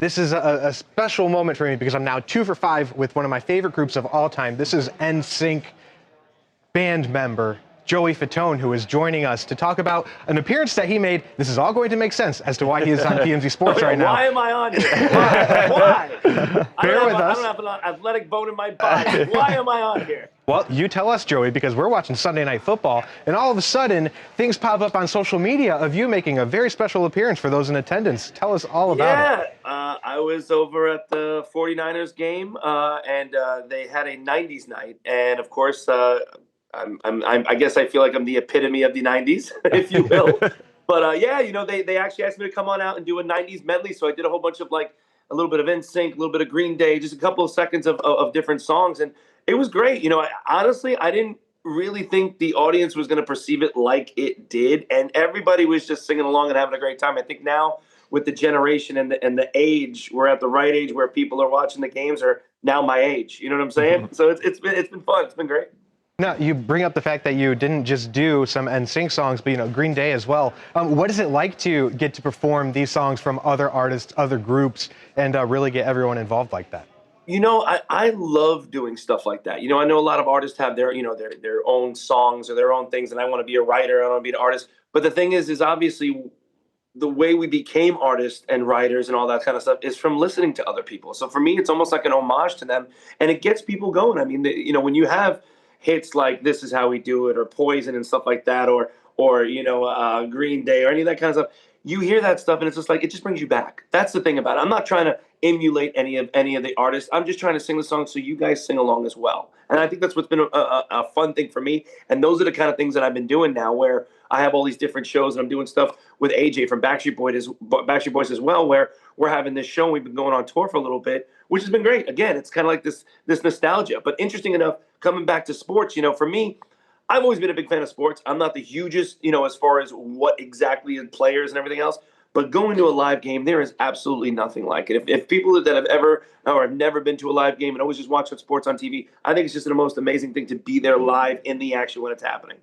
This is a special moment for me because I'm now 2 for 5 with one of my favorite groups of all time. This is NSYNC band member Joey Fatone, who is joining us to talk about an appearance that he made. This is all going to make sense as to why he is on TMZ Sports right now. Why am I on here? Why? Bear with us. I don't have an athletic bone in my body. Why am I on here? Well, you tell us, Joey, because we're watching Sunday Night Football, and all of a sudden, things pop up on social media of you making a very special appearance for those in attendance. Tell us all about it. Yeah, I was over at the 49ers game, and they had a 90s night. And, of course, I guess I feel like I'm the epitome of the 90s, if you will. But, yeah, you know, they actually asked me to come on out and do a 90s medley. So I did a whole bunch of, like, a little bit of NSYNC, a little bit of Green Day, just a couple of seconds of different songs. And it was great. You know, honestly, I didn't really think the audience was going to perceive it like it did. And everybody was just singing along and having a great time. I think now with the generation and the age, we're at the right age where people are watching the games are now my age. You know what I'm saying? So it's been fun. It's been great. Now, you bring up the fact that you didn't just do some NSYNC songs, but, you know, Green Day as well. What is it like to get to perform these songs from other artists, other groups, and really get everyone involved like that? You know, I love doing stuff like that. You know, I know a lot of artists have their, you know, their own songs or their own things, and I want to be a writer, I want to be an artist. But the thing is obviously the way we became artists and writers and all that kind of stuff is from listening to other people. So for me, it's almost like an homage to them, and it gets people going. I mean, you know, when you have hits like "This Is How We Do It" or "Poison" and stuff like that, or you know, Green Day or any of that kind of stuff, you hear that stuff and it's just like it just brings you back. That's the thing about it. I'm not trying to emulate any of the artists. I'm just trying to sing the song so you guys sing along as well. And I think that's what's been a fun thing for me. And those are the kind of things that I've been doing now, where I have all these different shows and I'm doing stuff with AJ from Backstreet Boys as well, where we're having this show and we've been going on tour for a little bit, which has been great. Again, it's kind of like this nostalgia. But interesting enough, coming back to sports, you know, for me, I've always been a big fan of sports. I'm not the hugest, you know, as far as what exactly is players and everything else. But going to a live game, there is absolutely nothing like it. If people that have ever or have never been to a live game and always just watch sports on TV, I think it's just the most amazing thing to be there live in the action when it's happening.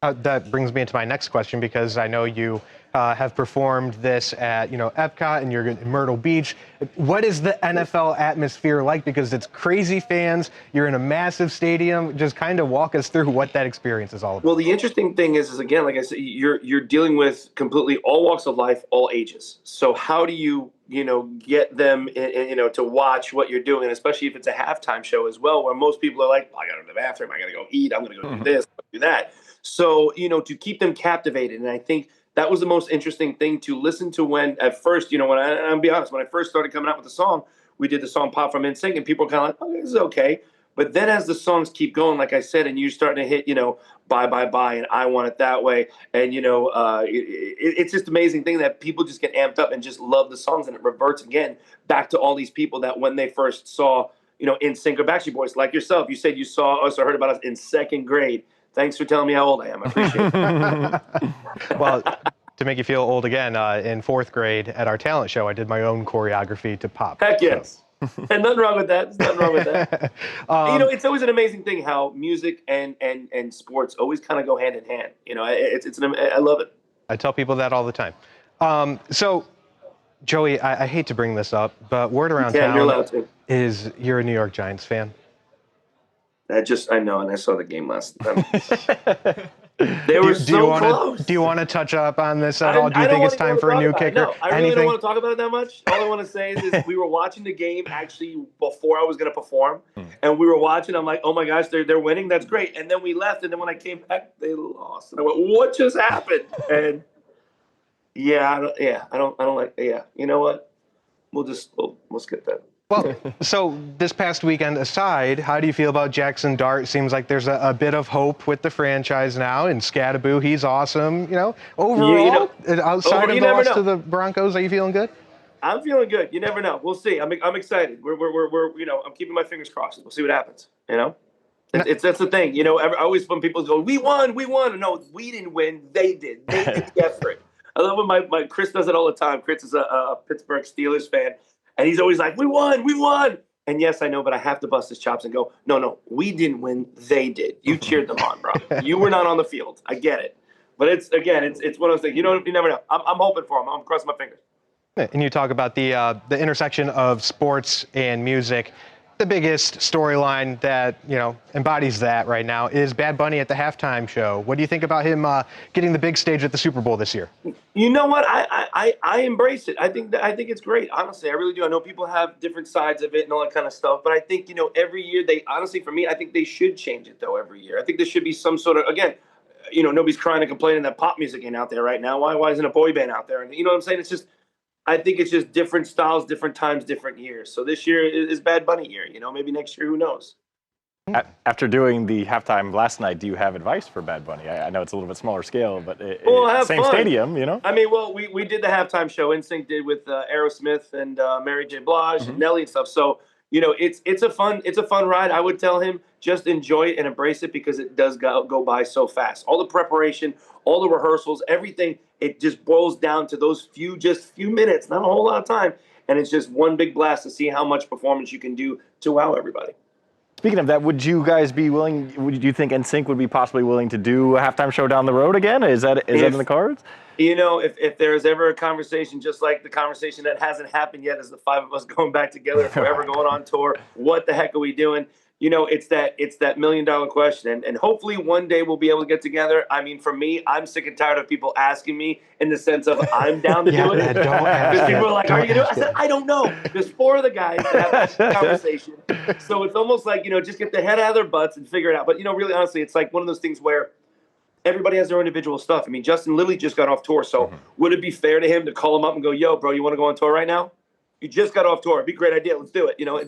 That brings me into my next question, because I know you have performed this at, you know, Epcot and you're in Myrtle Beach. What is the NFL atmosphere like? Because it's crazy fans. You're in a massive stadium. Just kind of walk us through what that experience is all about. Well, the interesting thing is again, like I said, you're dealing with completely all walks of life, all ages. So how do you know, get them, you know, to watch what you're doing, and especially if it's a halftime show as well, where most people are like, I got to go to the bathroom, I got to go eat, I'm going to go do this, do that. So, you know, to keep them captivated. And I think that was the most interesting thing to listen to when, at first, you know, I'll be honest, when I first started coming out with the song, we did the song Pop from NSYNC, and people were kind of like, oh, this is okay. But then as the songs keep going, like I said, and you're starting to hit, you know, Bye, Bye, Bye, and I Want It That Way. And, you know, it's just amazing thing that people just get amped up and just love the songs. And it reverts again back to all these people that when they first saw, you know, NSYNC or Backstreet Boys, like yourself, you said you saw us or heard about us in second grade. Thanks for telling me how old I am. I appreciate it. Well, to make you feel old again, in 4th grade at our talent show, I did my own choreography to Pop. Heck yes. So. And nothing wrong with that. There's nothing wrong with that. You know, it's always an amazing thing how music and sports always kind of go hand in hand. You know, I love it. I tell people that all the time. So, Joey, I hate to bring this up, but word around town is you're a New York Giants fan. I know, and I saw the game last time. They were so close. Do you want to touch up on this at all? Do you think it's time for a new kicker? No, I really don't want to talk about it that much. All I want to say is we were watching the game actually before I was going to perform, and we were watching. I'm like, oh my gosh, they're winning. That's great. And then we left, and then when I came back, they lost. And I went, what just happened? And you know what? We'll skip that. Well, so this past weekend aside, how do you feel about Jackson Dart? Seems like there's a bit of hope with the franchise now, and Scadaboo, he's awesome. You know, overall, outside of the loss to the Broncos, are you feeling good? I'm feeling good. You never know. We'll see. I'm excited. We're you know, I'm keeping my fingers crossed. We'll see what happens. You know, that's the thing. You know, always when people go, we won. No, we didn't win. They did. They did the effort. I love when my Chris does it all the time. Chris is a Pittsburgh Steelers fan. And he's always like, we won. And yes, I know, but I have to bust his chops and go, no, we didn't win. They did. You cheered them on, bro. You were not on the field. I get it. But it's one of those things. You never know. I'm hoping for him. I'm crossing my fingers. And you talk about the intersection of sports and music. The biggest storyline that embodies that right now is Bad Bunny at the halftime show. What do you think about him getting the big stage at the Super Bowl this year? You know what? I embrace it. I think it's great. Honestly, I really do. I know people have different sides of it and all that kind of stuff, but I think every year they honestly, for me, I think they should change it though. Every year, I think there should be some sort of, again, nobody's crying and complaining that pop music ain't out there right now. Why isn't a boy band out there? And you know what I'm saying? It's just, I think it's just different styles, different times, different years. So this year is Bad Bunny year. Maybe next year, who knows? After doing the halftime last night, do you have advice for Bad Bunny? I know it's a little bit smaller scale, but same fun. stadium, I mean, well, we did the halftime show. NSYNC did with Aerosmith and Mary J. Blige and Nelly and stuff. So it's a fun ride. I would tell him just enjoy it and embrace it because it does go by so fast. All the preparation, all the rehearsals, everything. It just boils down to those few minutes, not a whole lot of time, and it's just one big blast to see how much performance you can do to wow everybody. Speaking of that, would you guys be willing? Do you think NSYNC would be possibly willing to do a halftime show down the road again? Is that in the cards? If there's ever a conversation just like the conversation that hasn't happened yet, is the five of us going back together, if we're ever going on tour, what the heck are we doing? It's that $1 million question, and hopefully one day we'll be able to get together. I mean, for me, I'm sick and tired of people asking me in the sense of I'm down to do it. Because people are like, "Are you gonna do it?" I said, "I don't know." There's 4 of the guys that have that conversation, so it's almost like just get the head out of their butts and figure it out. But really, honestly, it's like one of those things where everybody has their individual stuff. I mean, Justin literally just got off tour, so would it be fair to him to call him up and go, "Yo, bro, you want to go on tour right now? You just got off tour. It'd be a great idea. Let's do it."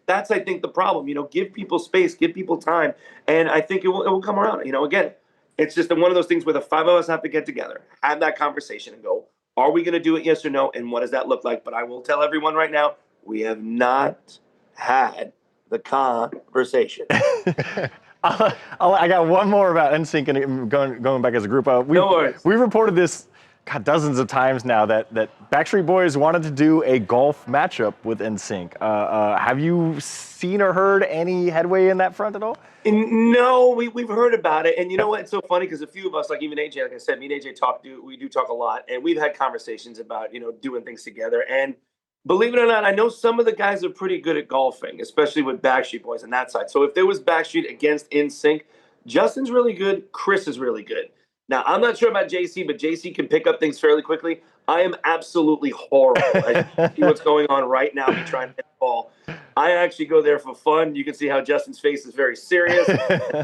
That's I think the problem. Give people space, give people time, and I think it will come around. Again, it's just one of those things where the 5 of us have to get together, have that conversation, and go, are we going to do it? Yes or no? And what does that look like? But I will tell everyone right now, we have not had the conversation. I got one more about NSYNC and going back as a group. No worries. We've reported this dozens of times now that Backstreet Boys wanted to do a golf matchup with NSYNC. Have you seen or heard any headway in that front at all? No, we've heard about it. And you know what? It's so funny because a few of us, like even AJ, like I said, me and AJ we do talk a lot. And we've had conversations about, doing things together. And believe it or not, I know some of the guys are pretty good at golfing, especially with Backstreet Boys on that side. So if there was Backstreet against NSYNC, Justin's really good. Chris is really good. Now, I'm not sure about JC, but JC can pick up things fairly quickly. I am absolutely horrible. I see what's going on right now, me trying to hit the ball. I actually go there for fun. You can see how Justin's face is very serious.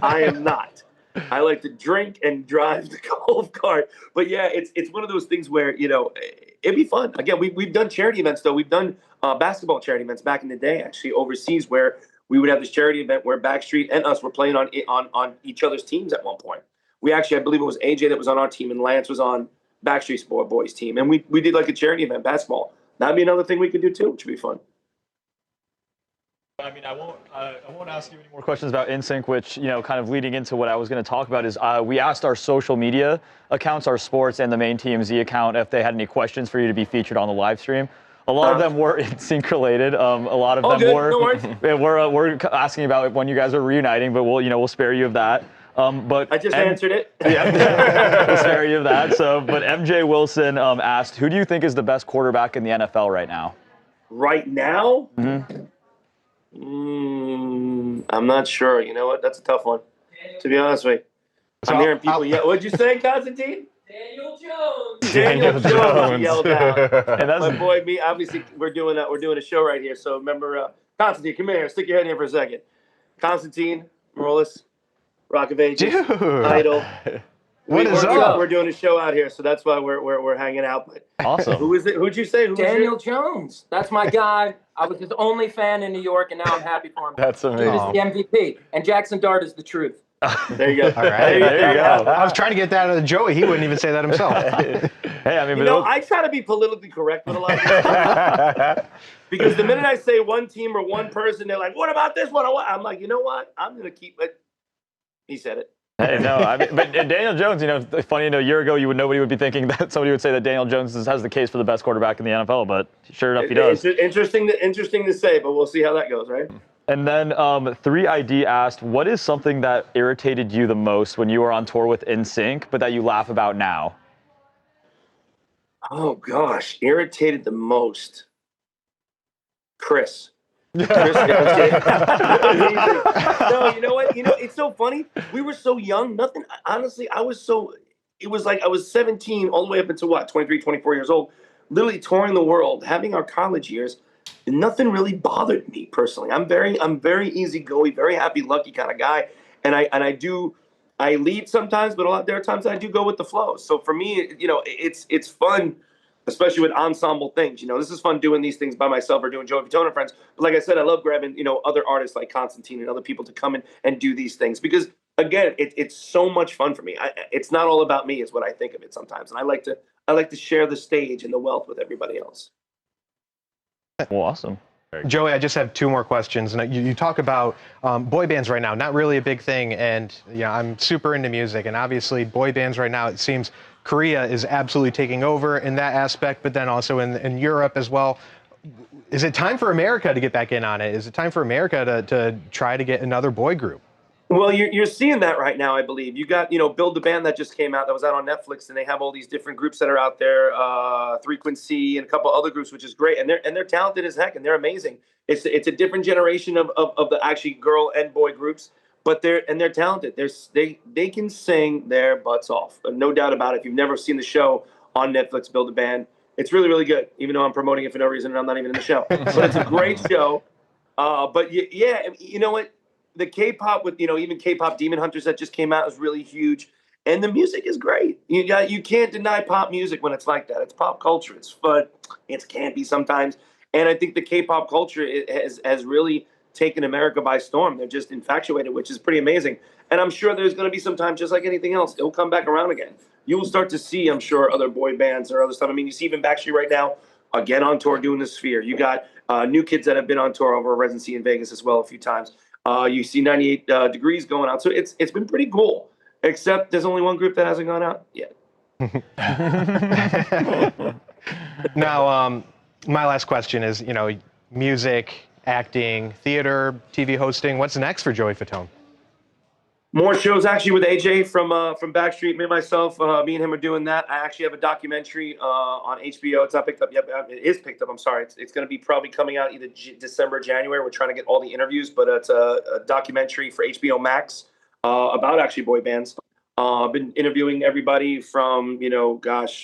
I am not. I like to drink and drive the golf cart. But yeah, it's one of those things where, it'd be fun. Again, we've done charity events, though. We've done basketball charity events back in the day, actually, overseas, where we would have this charity event where Backstreet and us were playing on each other's teams at one point. We actually, I believe it was AJ that was on our team and Lance was on Backstreet Boys team. And we did like a charity event, basketball. That'd be another thing we could do too, which would be fun. I mean, I won't ask you any more questions about NSYNC, which, kind of leading into what I was going to talk about is we asked our social media accounts, our sports and the main TMZ account, if they had any questions for you to be featured on the live stream. A lot of them were NSYNC related. A lot of them were asking about when you guys are reuniting, but we'll spare you of that. But I just answered it. Yeah, we'll spare you of that. But MJ Wilson asked, who do you think is the best quarterback in the NFL right now? Right now? Mm-hmm. I'm not sure. You know what? That's a tough one, to be honest with you. So I'm hearing people yell. What'd you say, Constantine? Daniel Jones. Daniel Jones yelled out. And that's My boy, me. Obviously, we're doing a show right here. So remember, Constantine, come here. Stick your head in here for a second. Constantine, Morales, Rock of Ages, Idol. We're doing a show out here, so that's why we're hanging out. But awesome. Who is it? Who'd you say? Daniel Jones. That's my guy. I was his only fan in New York, and now I'm happy for him. That's amazing. He is the MVP, and Jackson Dart is the truth. There you go. All right. There you go. I was trying to get that out of Joey. He wouldn't even say that himself. Hey, I mean, I try to be politically correct with a lot of people. Because the minute I say one team or one person, they're like, "What about this one?" I'm like, you know what? I'm gonna keep it. He said it. Hey, no, but Daniel Jones, funny, a year ago, nobody would be thinking that somebody would say that Daniel Jones has the case for the best quarterback in the NFL, but sure enough, he does. Interesting to say, but we'll see how that goes, right? And then 3ID asked, what is something that irritated you the most when you were on tour with NSYNC, but that you laugh about now? Oh gosh, irritated the most. Chris. Chris, amazing. No, you know what? You know, it's so funny. We were so young. Nothing. Honestly, I was so. It was like I was 17 all the way up until what, 23, 24 years old, literally touring the world, having our college years. And nothing really bothered me personally. I'm very easygoing, very happy, lucky kind of guy. And I lead sometimes, but there are times I do go with the flow. So for me, you know, it's fun, especially with ensemble things. You know, this is fun doing these things by myself or doing Joey Fatone and friends. But like I said, I love grabbing, you know, other artists like Constantine and other people to come in and do these things because again, it's so much fun for me. It's not all about me, is what I think of it sometimes, and I like to share the stage and the wealth with everybody else. Well, awesome. Joey, I just have two more questions. And you talk about boy bands right now, not really a big thing. And I'm super into music. And obviously, boy bands right now, it seems Korea is absolutely taking over in that aspect, but then also in Europe as well. Is it time for America to get back in on it? Is it time for America to try to get another boy group? Well, you're seeing that right now, I believe. You got, Build the Band that just came out, that was out on Netflix, and they have all these different groups that are out there, Frequency and a couple other groups, which is great. And they're talented as heck, and they're amazing. It's a different generation of the actually girl and boy groups, but they're talented. They can sing their butts off, no doubt about it. If you've never seen the show on Netflix, Build a Band, it's really, really good, even though I'm promoting it for no reason and I'm not even in the show. But it's a great show. But yeah, you know what? The K-pop with, even K-pop Demon Hunters that just came out is really huge. And the music is great. You can't deny pop music when it's like that. It's pop culture. It's fun. It can be sometimes. And I think the K-pop culture has really taken America by storm. They're just infatuated, which is pretty amazing. And I'm sure there's going to be some time, just like anything else, it'll come back around again. You will start to see, I'm sure, other boy bands or other stuff. I mean, you see even Backstreet right now, again on tour doing the Sphere. You got new kids that have been on tour over a residency in Vegas as well a few times. You see 98 Degrees going out. So it's been pretty cool, except there's only one group that hasn't gone out yet. Now, my last question is, music, acting, theater, TV hosting. What's next for Joey Fatone? More shows actually with AJ from Backstreet. Me and myself, me and him are doing that. I actually have a documentary on HBO. It's not picked up yet. It is picked up. I'm sorry. It's going to be probably coming out either December or January. We're trying to get all the interviews, but it's a documentary for HBO Max about actually boy bands. I've been interviewing everybody from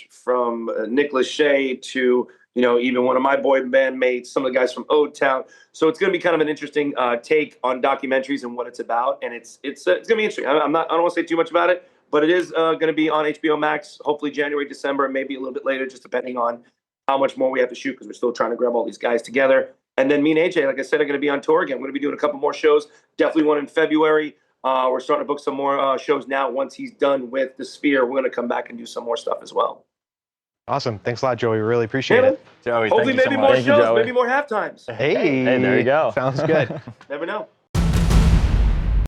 from Nick Lachey to even one of my boy band mates, some of the guys from Ode Town. So it's going to be kind of an interesting take on documentaries and what it's about, and it's going to be interesting. I don't want to say too much about it, but it is going to be on HBO Max, hopefully January, December, maybe a little bit later, just depending on how much more we have to shoot because we're still trying to grab all these guys together. And then me and AJ, like I said, are going to be on tour again. We're going to be doing a couple more shows. Definitely one in February. We're starting to book some more shows now. Once he's done with the Sphere, we're going to come back and do some more stuff as well. Awesome. Thanks a lot, Joey. We really appreciate it. Joey, hopefully thank you so maybe much. more shows, maybe more half times. Hey, there you go. Sounds good. Never know.